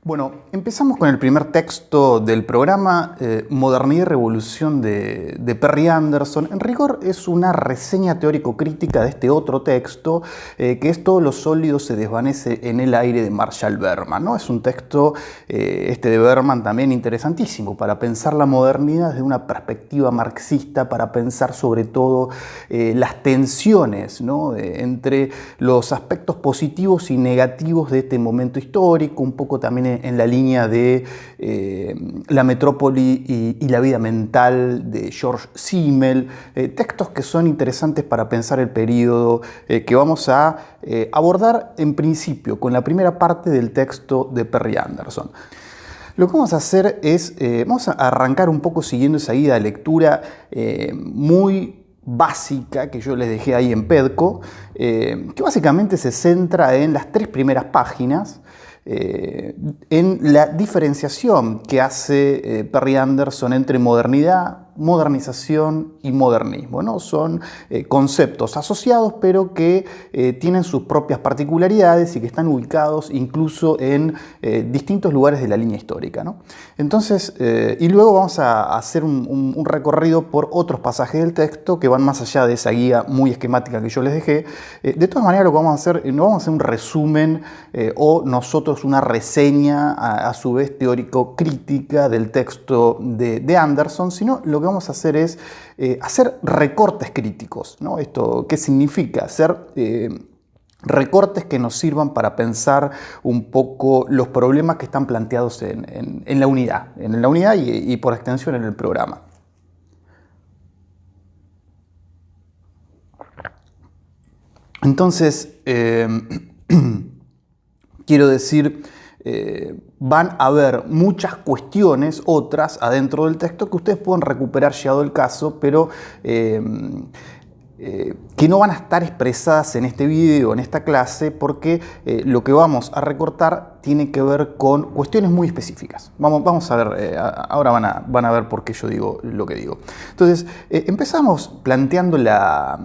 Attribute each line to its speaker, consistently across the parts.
Speaker 1: Bueno, empezamos con el primer texto del programa, Modernidad y Revolución de Perry Anderson. En rigor es una reseña teórico-crítica de este otro texto, que es Todo lo sólido se desvanece en el aire, de Marshall Berman, ¿no? Es un texto, este de Berman, también interesantísimo para pensar la modernidad desde una perspectiva marxista, para pensar sobre todo las tensiones, ¿no? Entre los aspectos positivos y negativos de este momento histórico, un poco también en la línea de La metrópoli y la vida mental de George Simmel, textos que son interesantes para pensar el periodo que vamos a abordar en principio con la primera parte del texto de Perry Anderson. Lo que vamos a hacer es, vamos a arrancar un poco siguiendo esa guía de lectura muy básica que yo les dejé ahí en Pedco, que básicamente se centra en las 3 primeras páginas, en la diferenciación que hace Perry Anderson entre modernidad, modernización y modernismo, ¿no? Son conceptos asociados, pero que tienen sus propias particularidades y que están ubicados incluso en distintos lugares de la línea histórica, ¿no? Entonces, y luego vamos a hacer un recorrido por otros pasajes del texto que van más allá de esa guía muy esquemática que yo les dejé. De todas maneras, lo que vamos a hacer, no vamos a hacer un resumen o nosotros una reseña a su vez teórico-crítica del texto de Anderson, sino lo que vamos a hacer es hacer recortes críticos, ¿no? ¿Esto qué significa? Hacer recortes que nos sirvan para pensar un poco los problemas que están planteados en la unidad, y por extensión en el programa. Entonces, quiero decir, van a haber muchas cuestiones, otras adentro del texto, que ustedes pueden recuperar llegado el caso, pero que no van a estar expresadas en este video, en esta clase, porque lo que vamos a recortar tiene que ver con cuestiones muy específicas. Vamos a ver, ahora van a ver por qué yo digo lo que digo. Entonces, empezamos planteando la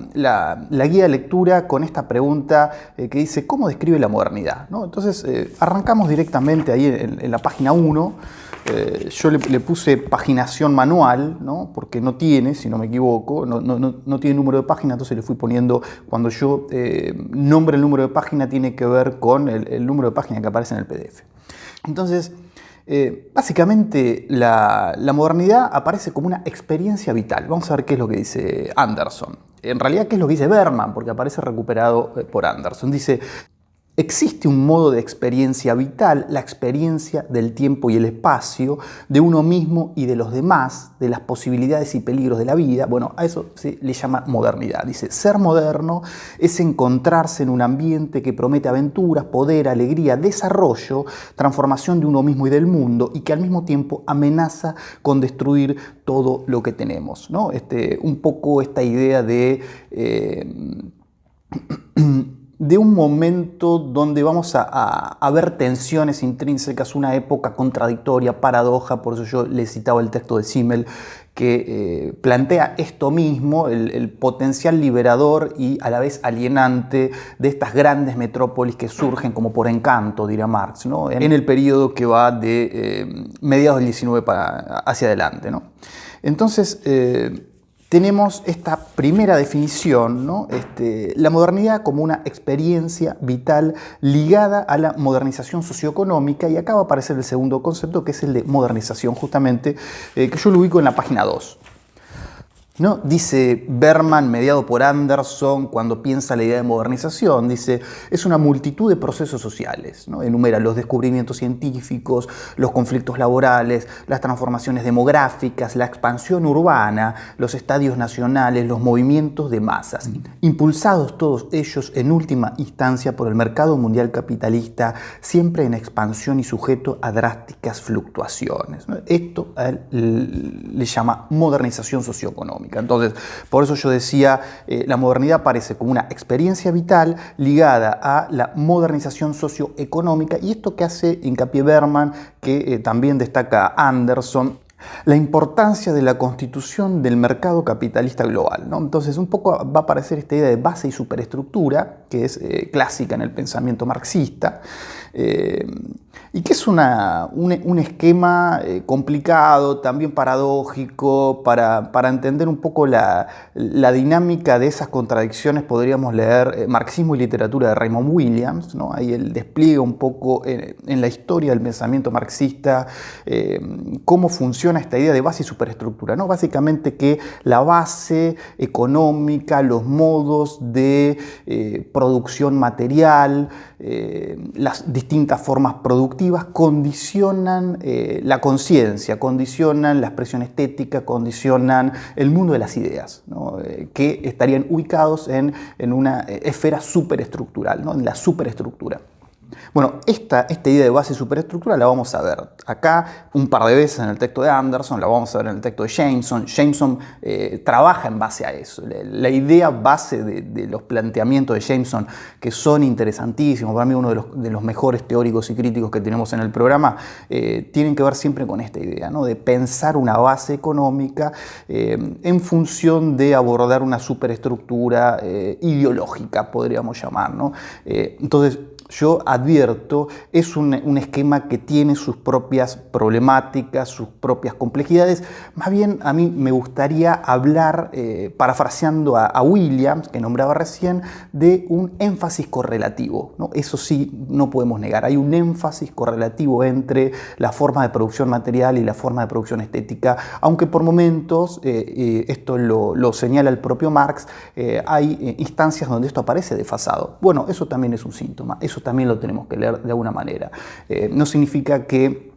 Speaker 1: guía de lectura con esta pregunta que dice, ¿cómo describe la modernidad? ¿No? Entonces, arrancamos directamente ahí en la página 1. Yo le puse paginación manual, ¿no? Porque no tiene, si no me equivoco, no tiene número de página, entonces le fui poniendo, cuando yo nombre el número de página, tiene que ver con el número de página que aparece en el PDF. Entonces, básicamente la modernidad aparece como una experiencia vital. Vamos a ver qué es lo que dice Anderson. En realidad, qué es lo que dice Berman, porque aparece recuperado por Anderson. Dice: existe un modo de experiencia vital, la experiencia del tiempo y el espacio, de uno mismo y de los demás, de las posibilidades y peligros de la vida. Bueno, a eso se le llama modernidad. Dice, ser moderno es encontrarse en un ambiente que promete aventuras, poder, alegría, desarrollo, transformación de uno mismo y del mundo, y que al mismo tiempo amenaza con destruir todo lo que tenemos, ¿no? Un poco esta idea de un momento donde vamos a ver tensiones intrínsecas, una época contradictoria, paradoja. Por eso yo le citaba el texto de Simmel, que plantea esto mismo, el potencial liberador y a la vez alienante de estas grandes metrópolis que surgen como por encanto, dirá Marx, ¿no? En el periodo que va de mediados del 19 hacia adelante, ¿no? Entonces, tenemos esta primera definición, ¿no? La modernidad como una experiencia vital ligada a la modernización socioeconómica, y acá va a aparecer el segundo concepto, que es el de modernización, justamente, que yo lo ubico en la página 2. ¿No? Dice Berman, mediado por Anderson, cuando piensa la idea de modernización, dice, es una multitud de procesos sociales, ¿no? Enumera los descubrimientos científicos, los conflictos laborales, las transformaciones demográficas, la expansión urbana, los estadios nacionales, los movimientos de masas, impulsados todos ellos en última instancia por el mercado mundial capitalista, siempre en expansión y sujeto a drásticas fluctuaciones, ¿no? Esto a él le llama modernización socioeconómica. Entonces, por eso yo decía, la modernidad aparece como una experiencia vital ligada a la modernización socioeconómica, y esto que hace hincapié Berman, que también destaca Anderson, la importancia de la constitución del mercado capitalista global, ¿no? Entonces, un poco va a aparecer esta idea de base y superestructura, que es clásica en el pensamiento marxista, Eh, y que es un esquema complicado, también paradójico, para entender un poco la dinámica de esas contradicciones. Podríamos leer Marxismo y literatura de Raymond Williams, ¿no? Ahí él despliega un poco en la historia del pensamiento marxista cómo funciona esta idea de base y superestructura, ¿no? Básicamente que la base económica, los modos de producción material, las distintas formas productivas condicionan la conciencia, condicionan la expresión estética, condicionan el mundo de las ideas, ¿no? Que estarían ubicados en una esfera superestructural, ¿no? En la superestructura. Bueno, esta idea de base y superestructura la vamos a ver acá un par de veces en el texto de Anderson, la vamos a ver en el texto de Jameson. Jameson trabaja en base a eso. La idea base de los planteamientos de Jameson, que son interesantísimos, para mí uno de los mejores teóricos y críticos que tenemos en el programa, tienen que ver siempre con esta idea, ¿no? De pensar una base económica en función de abordar una superestructura ideológica, podríamos llamar, ¿no? Entonces, yo advierto, es un esquema que tiene sus propias problemáticas, sus propias complejidades. Más bien a mí me gustaría hablar, parafraseando a Williams, que nombraba recién, de un énfasis correlativo, ¿no? Eso sí, no podemos negar. Hay un énfasis correlativo entre la forma de producción material y la forma de producción estética, aunque por momentos, esto lo señala el propio Marx, hay instancias donde esto aparece desfasado. Bueno, eso también es un síntoma. Eso también lo tenemos que leer de alguna manera. No significa que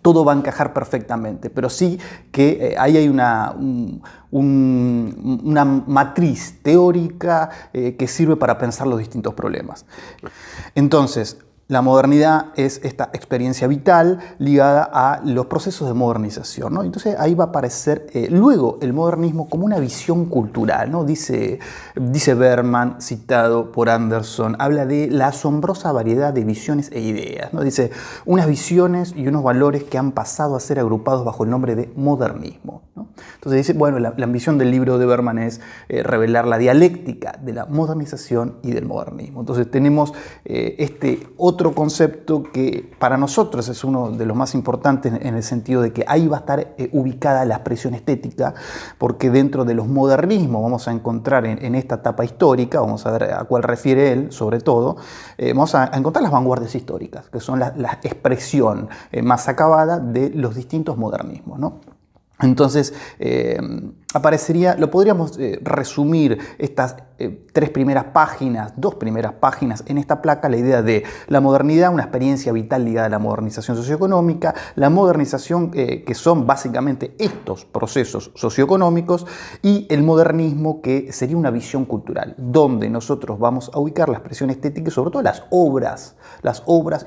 Speaker 1: todo va a encajar perfectamente, pero sí que ahí hay una matriz teórica que sirve para pensar los distintos problemas. Entonces, la modernidad es esta experiencia vital ligada a los procesos de modernización, ¿no? Entonces ahí va a aparecer luego el modernismo como una visión cultural, ¿no? Dice Berman, citado por Anderson, habla de la asombrosa variedad de visiones e ideas, ¿no? Dice, unas visiones y unos valores que han pasado a ser agrupados bajo el nombre de modernismo, ¿no? Entonces dice, bueno, la ambición del libro de Berman es revelar la dialéctica de la modernización y del modernismo. Entonces tenemos este otro concepto que para nosotros es uno de los más importantes en el sentido de que ahí va a estar ubicada la expresión estética, porque dentro de los modernismos vamos a encontrar en esta etapa histórica, vamos a ver a cuál refiere él sobre todo, vamos a encontrar las vanguardias históricas, que son la expresión más acabada de los distintos modernismos, ¿no? Entonces, lo podríamos resumir estas dos primeras páginas en esta placa, la idea de la modernidad, una experiencia vital ligada a la modernización socioeconómica, la modernización que son básicamente estos procesos socioeconómicos, y el modernismo, que sería una visión cultural, donde nosotros vamos a ubicar la expresión estética y sobre todo las obras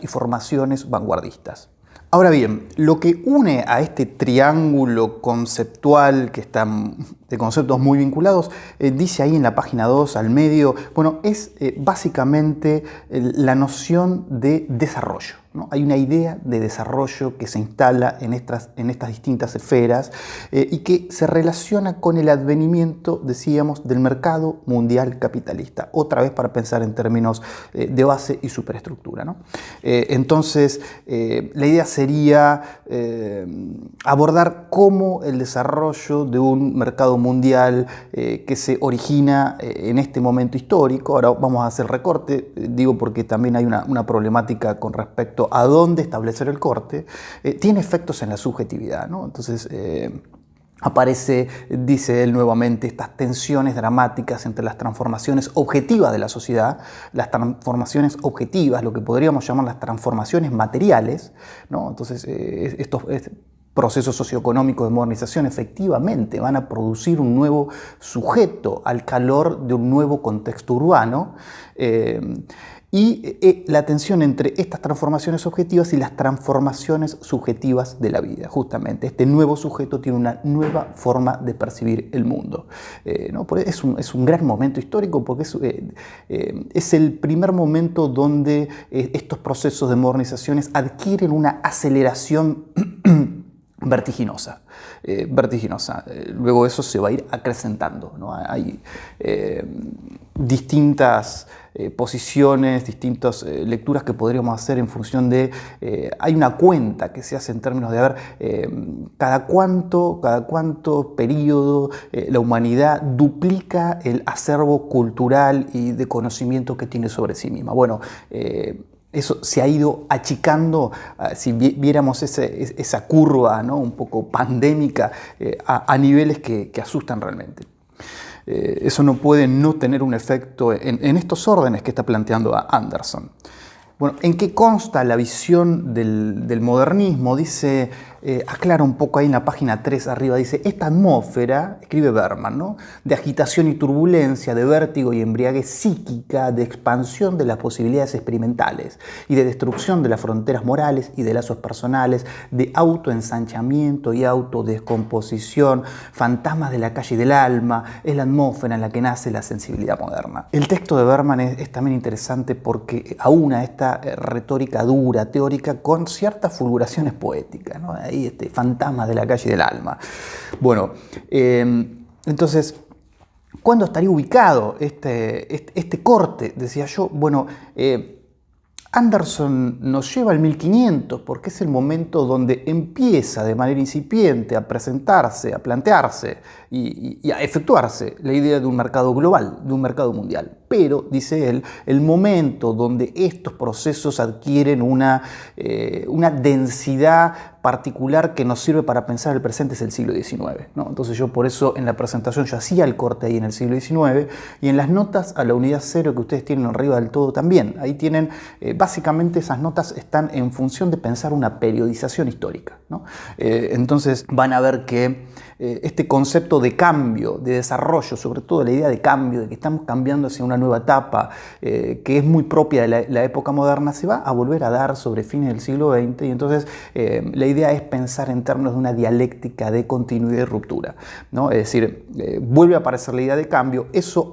Speaker 1: y formaciones vanguardistas. Ahora bien, lo que une a este triángulo conceptual, que están de conceptos muy vinculados, dice ahí en la página 2 al medio, bueno, es básicamente la noción de desarrollo, ¿no? Hay una idea de desarrollo que se instala en estas distintas esferas y que se relaciona con el advenimiento, decíamos, del mercado mundial capitalista. Otra vez para pensar en términos de base y superestructura, ¿no? Entonces, la idea sería abordar cómo el desarrollo de un mercado mundial que se origina en este momento histórico, ahora vamos a hacer recorte, digo porque también hay una problemática con respecto a dónde establecer el corte, tiene efectos en la subjetividad, ¿no? Entonces aparece, dice él nuevamente, estas tensiones dramáticas entre las transformaciones objetivas de la sociedad, las transformaciones objetivas, lo que podríamos llamar las transformaciones materiales, ¿no? Entonces estos procesos socioeconómicos de modernización efectivamente van a producir un nuevo sujeto al calor de un nuevo contexto urbano, y la tensión entre estas transformaciones objetivas y las transformaciones subjetivas de la vida. Justamente, este nuevo sujeto tiene una nueva forma de percibir el mundo, ¿no? Es un gran momento histórico porque es el primer momento donde estos procesos de modernizaciones adquieren una aceleración vertiginosa, vertiginosa. Luego eso se va a ir acrecentando, ¿no? Hay distintas posiciones, distintas lecturas que podríamos hacer en función de... hay una cuenta que se hace en términos de ver cada cuánto periodo la humanidad duplica el acervo cultural y de conocimiento que tiene sobre sí misma. Bueno, eso se ha ido achicando, si viéramos esa curva, ¿no? Un poco pandémica, a niveles que asustan realmente. Eso no puede no tener un efecto en estos órdenes que está planteando Anderson. Bueno, ¿en qué consta la visión del modernismo? Dice, aclara un poco ahí en la página 3 arriba, dice, esta atmósfera, escribe Berman, ¿no? De agitación y turbulencia, de vértigo y embriaguez psíquica, de expansión de las posibilidades experimentales y de destrucción de las fronteras morales y de lazos personales, de autoensanchamiento y autodescomposición, fantasmas de la calle del alma, es la atmósfera en la que nace la sensibilidad moderna. El texto de Berman es también interesante porque aúna esta retórica dura, teórica, con ciertas fulguraciones poéticas, ¿no? Ahí fantasmas de la calle del alma. Bueno, entonces, ¿cuándo estaría ubicado este corte? Decía yo, bueno, Anderson nos lleva al 1500 porque es el momento donde empieza de manera incipiente a presentarse, a plantearse y a efectuarse la idea de un mercado global, de un mercado mundial. Pero, dice él, el momento donde estos procesos adquieren una densidad particular que nos sirve para pensar el presente es el siglo XIX, ¿no? Entonces yo por eso en la presentación yo hacía el corte ahí en el siglo XIX y en las notas a la unidad 0 que ustedes tienen arriba del todo también. Ahí tienen, básicamente esas notas están en función de pensar una periodización histórica, ¿no? Entonces van a ver que este concepto de cambio, de desarrollo, sobre todo la idea de cambio, de que estamos cambiando hacia una nueva etapa, que es muy propia de la época moderna, se va a volver a dar sobre fines del siglo XX y entonces la idea es pensar en términos de una dialéctica de continuidad y ruptura, ¿no? Es decir, vuelve a aparecer la idea de cambio, eso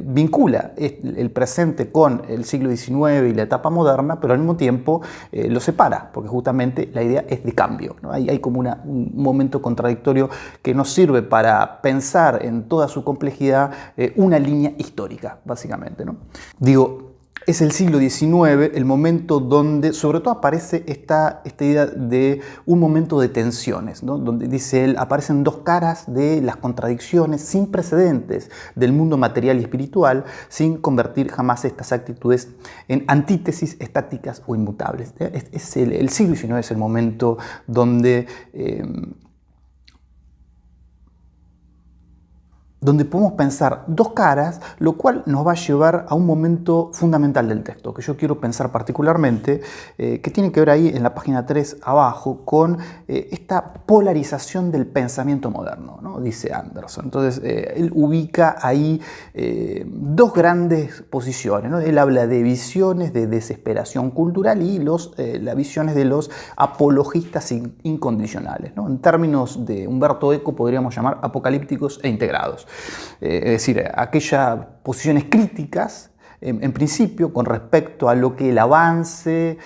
Speaker 1: vincula el presente con el siglo XIX y la etapa moderna, pero al mismo tiempo lo separa, porque justamente la idea es de cambio, ¿no? Hay como un momento contradictorio que nos sirve para pensar en toda su complejidad una línea histórica, básicamente, ¿no? Digo, es el siglo XIX el momento donde sobre todo aparece esta idea de un momento de tensiones, ¿no? Donde, dice él, aparecen dos caras de las contradicciones sin precedentes del mundo material y espiritual, sin convertir jamás estas actitudes en antítesis estáticas o inmutables. El siglo XIX es el momento donde podemos pensar dos caras, lo cual nos va a llevar a un momento fundamental del texto, que yo quiero pensar particularmente, que tiene que ver ahí en la página 3 abajo, con esta polarización del pensamiento moderno, ¿no? Dice Anderson. Entonces, él ubica ahí dos grandes posiciones, ¿no? Él habla de visiones de desesperación cultural y las visiones de los apologistas incondicionales, ¿no? En términos de Umberto Eco podríamos llamar apocalípticos e integrados. Es decir, aquellas posiciones críticas, en principio, con respecto a lo que el avance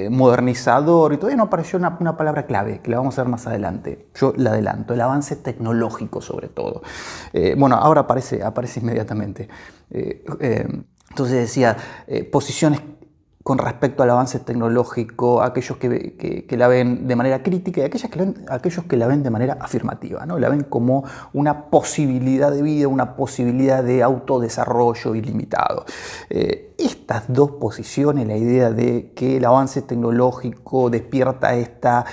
Speaker 1: modernizador, y todavía no apareció una palabra clave, que la vamos a ver más adelante, yo la adelanto, el avance tecnológico sobre todo. Bueno, ahora aparece inmediatamente. Entonces decía, posiciones con respecto al avance tecnológico, aquellos que la ven de manera crítica y aquellos que la ven de manera afirmativa, ¿no? La ven como una posibilidad de vida, una posibilidad de autodesarrollo ilimitado. Estas dos posiciones, la idea de que el avance tecnológico despierta esta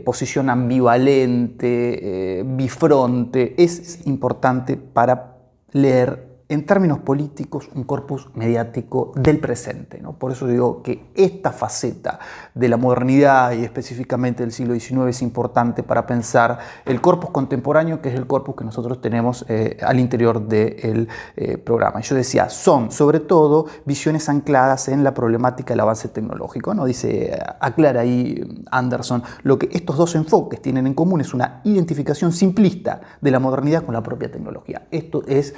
Speaker 1: posición ambivalente, bifronte, es importante para leer en términos políticos un corpus mediático del presente, ¿no? Por eso digo que esta faceta de la modernidad y específicamente del siglo XIX es importante para pensar el corpus contemporáneo, que es el corpus que nosotros tenemos al interior del programa. Yo decía, son sobre todo visiones ancladas en la problemática del avance tecnológico, ¿no? Dice, aclara ahí Anderson, lo que estos dos enfoques tienen en común es una identificación simplista de la modernidad con la propia tecnología. Esto es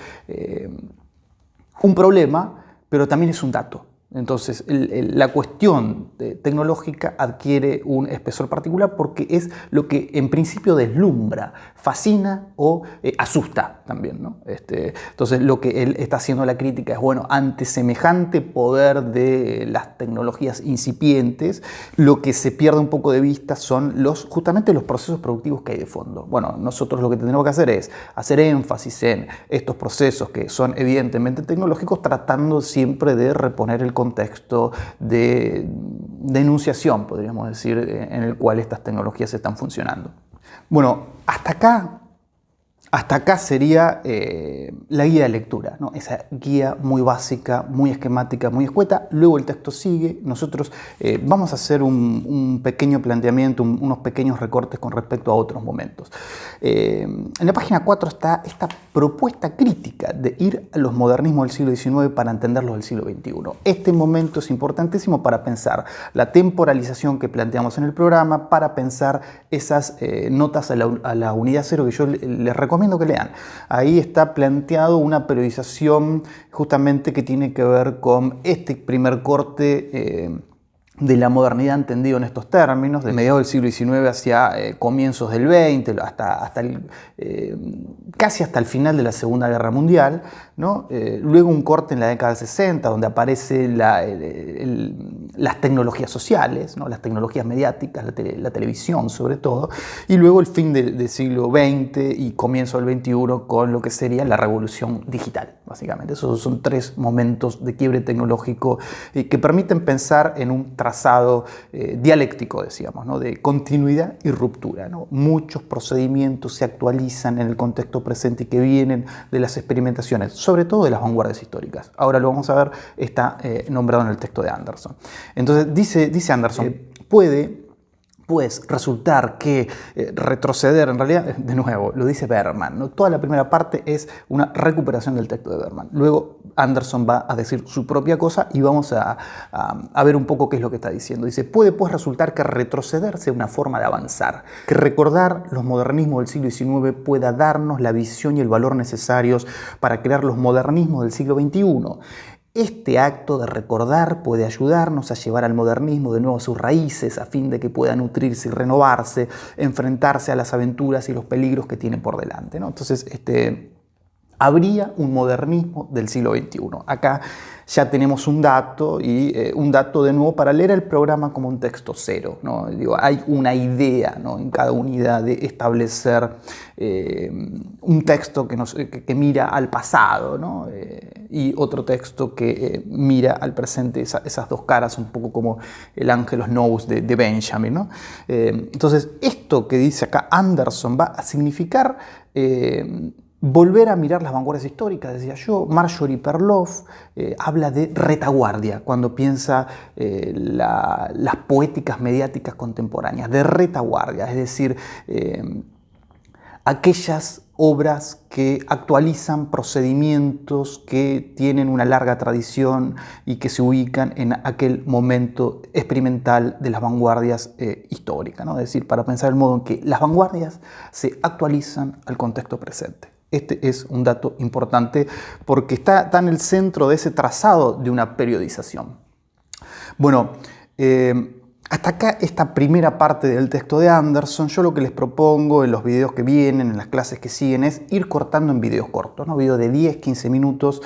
Speaker 1: un problema, pero también es un dato. Entonces, la cuestión tecnológica adquiere un espesor particular porque es lo que en principio deslumbra, fascina o asusta también, ¿no? Entonces, lo que él está haciendo la crítica es, bueno, ante semejante poder de las tecnologías incipientes, lo que se pierde un poco de vista son justamente los procesos productivos que hay de fondo. Bueno, nosotros lo que tenemos que hacer es hacer énfasis en estos procesos que son evidentemente tecnológicos, tratando siempre de reponer el contexto de enunciación, podríamos decir, en el cual estas tecnologías están funcionando. Bueno, hasta acá sería la guía de lectura, ¿no? Esa guía muy básica, muy esquemática, muy escueta. Luego el texto sigue. Nosotros vamos a hacer un pequeño planteamiento, unos pequeños recortes con respecto a otros momentos. En la página 4 está esta propuesta crítica de ir a los modernismos del siglo XIX para entenderlos del siglo XXI. Este momento es importantísimo para pensar la temporalización que planteamos en el programa, para pensar esas notas a la unidad cero que yo les recomiendo que lean. Ahí está planteado una periodización justamente que tiene que ver con este primer corte de la modernidad entendido en estos términos, de mediados del siglo XIX hacia comienzos del XX, casi hasta el final de la Segunda Guerra Mundial, ¿no? Luego un corte en la década del 60, donde aparecen las tecnologías sociales, ¿no? Las tecnologías mediáticas, la televisión sobre todo, y luego el fin del siglo XX y comienzo del XXI con lo que sería la revolución digital, básicamente. Esos son tres momentos de quiebre tecnológico que permiten pensar en un trazado dialéctico, decíamos, ¿no? De continuidad y ruptura, ¿no? Muchos procedimientos se actualizan en el contexto presente y que vienen de las experimentaciones, sobre todo de las vanguardias históricas. Ahora lo vamos a ver, está nombrado en el texto de Anderson. Entonces dice Anderson, puede resultar que retroceder, en realidad, de nuevo, lo dice Berman, ¿no? Toda la primera parte es una recuperación del texto de Berman. Luego Anderson va a decir su propia cosa y vamos a ver un poco qué es lo que está diciendo. Dice, puede pues resultar que retroceder sea una forma de avanzar, que recordar los modernismos del siglo XIX pueda darnos la visión y el valor necesarios para crear los modernismos del siglo XXI. Este acto de recordar puede ayudarnos a llevar al modernismo de nuevo a sus raíces, a fin de que pueda nutrirse y renovarse, enfrentarse a las aventuras y los peligros que tiene por delante, ¿no? Entonces, habría un modernismo del siglo XXI. Acá ya tenemos un dato, y un dato de nuevo para leer el programa como un texto cero, ¿no? Digo, hay una idea, ¿no? En cada unidad de establecer un texto que mira al pasado, ¿no? Y otro texto que mira al presente, esas dos caras, un poco como el Angelus Nous de Benjamin, ¿no? Entonces, esto que dice acá Anderson va a significar volver a mirar las vanguardias históricas, decía yo. Marjorie Perloff habla de retaguardia cuando piensa las poéticas mediáticas contemporáneas, de retaguardia, es decir, aquellas obras que actualizan procedimientos que tienen una larga tradición y que se ubican en aquel momento experimental de las vanguardias históricas, ¿no? Es decir, para pensar el modo en que las vanguardias se actualizan al contexto presente. Este es un dato importante porque está en el centro de ese trazado de una periodización. Bueno, hasta acá esta primera parte del texto de Anderson. Yo lo que les propongo en los videos que vienen, en las clases que siguen, es ir cortando en videos cortos, ¿no? Videos de 10, 15 minutos,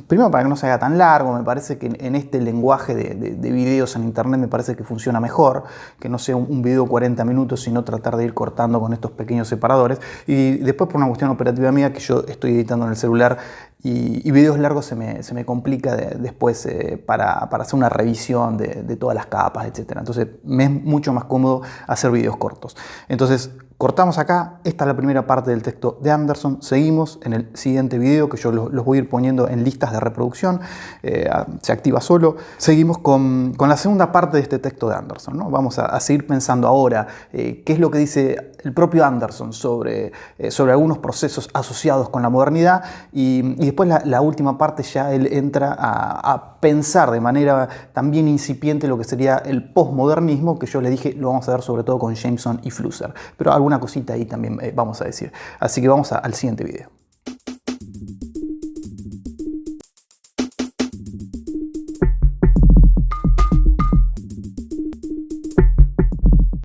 Speaker 1: primero para que no se haga tan largo. Me parece que en este lenguaje de videos en internet me parece que funciona mejor, que no sea un video de 40 minutos, sino tratar de ir cortando con estos pequeños separadores. Y después, por una cuestión operativa mía, que yo estoy editando en el celular, y videos largos se me complica después para hacer una revisión de todas las capas, etc. Entonces me es mucho más cómodo hacer videos cortos. Entonces cortamos acá. Esta es la primera parte del texto de Anderson. Seguimos en el siguiente video, que yo los voy a ir poniendo en listas de reproducción. Se activa solo. Seguimos con la segunda parte de este texto de Anderson, ¿no? Vamos a seguir pensando ahora qué es lo que dice el propio Anderson sobre algunos procesos asociados con la modernidad, y después la última parte ya él entra a pensar de manera también incipiente lo que sería el postmodernismo, que yo les dije lo vamos a ver sobre todo con Jameson y Flusser, pero alguna cosita ahí también vamos a decir. Así que vamos al siguiente video.